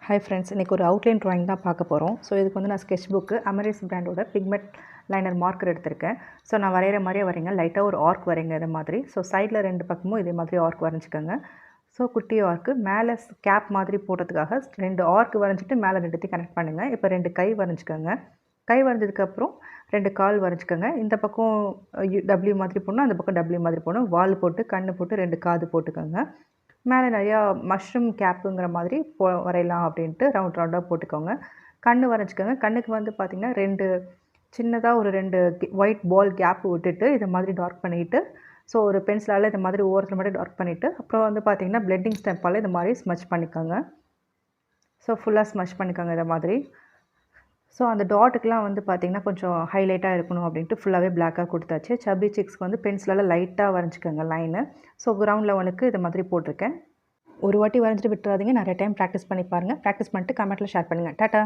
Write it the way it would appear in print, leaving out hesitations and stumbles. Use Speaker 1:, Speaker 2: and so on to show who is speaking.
Speaker 1: Hi friends, இன்றைக்கி ஒரு outline drawing தான் பார்க்க போகிறோம். ஸோ இதுக்கு வந்து நான் ஸ்கெட்ச் புக்கு அமெரிஸ் பிராண்டோட பிக்மெண்ட் லைனர் மார்க்கர் எடுத்திருக்கேன். ஸோ நான் வரைகிற மாதிரியே வரைங்க, லைட்டாக ஒரு ஆர்க் வரைங்க இதே மாதிரி. ஸோ சைடில் 2 பக்கமும் இதே மாதிரி ஆர்க் வரைஞ்சிக்கோங்க. ஸோ குட்டி ஆர்க்கு மேலே கேப் மாதிரி போடுறதுக்காக 2 ஆர்க் வரைஞ்சிட்டு மேலே 2த்தையும் கனெக்ட் பண்ணுங்கள். இப்போ 2 கை வரைஞ்சிக்கோங்க. கை வரைஞ்சதுக்கப்புறம் 2 கால் வரைஞ்சிக்கோங்க. இந்த பக்கம் டபிள்யூ மாதிரி போடணும், அந்த பக்கம் டபிள்யூ மாதிரி போடணும். வால் போட்டு கண்ணு போட்டு 2 காது போட்டுக்கோங்க. மேலே நிறையா மஷ்ரூம் கேப்புங்கிற மாதிரி வரையலாம் அப்படின்ட்டு ரவுண்டாக போட்டுக்கோங்க. கண் வரைஞ்சிக்கோங்க. கண்ணுக்கு வந்து பார்த்திங்கன்னா 2 சின்னதாக ஒரு 2 ஒயிட் பால் கேப் விட்டுட்டு இதை மாதிரி டார்க் பண்ணிவிட்டு, ஸோ ஒரு பென்சிலால் இந்த மாதிரி ஓரத்தில் மட்டும் டார்க் பண்ணிவிட்டு, அப்புறம் வந்து பார்த்திங்கன்னா பிளெண்டிங் ஸ்டெம்ப்பால் இந்த மாதிரி ஸ்மச் பண்ணிக்கோங்க. ஸோ ஃபுல்லாக ஸ்மச் பண்ணிக்கோங்க இதை மாதிரி. ஸோ அந்த டாட்டுக்கெலாம் வந்து பார்த்திங்கன்னா கொஞ்சம் ஹைலைட்டாக இருக்கணும் அப்படின்ட்டு ஃபுல்லாகவே பிளாக்காக கொடுத்தாச்சு. சப்பி சிக்ஸ்க்கு வந்து பென்சிலால் லைட்டாக வரைஞ்சிக்கோங்க லைனு. ஸோ கிரவுண்ட் லெவலுக்கு இது மாதிரி போட்டிருக்கேன். ஒரு வாட்டி வரைஞ்சிட்டு விட்டுறாதீங்க, நிறைய டைம் ப்ராக்டிஸ் பண்ணி பாருங்கள். ப்ராக்டிஸ் பண்ணிட்டு கமெண்ட்டில் ஷேர் பண்ணுங்கள். டாட்டா.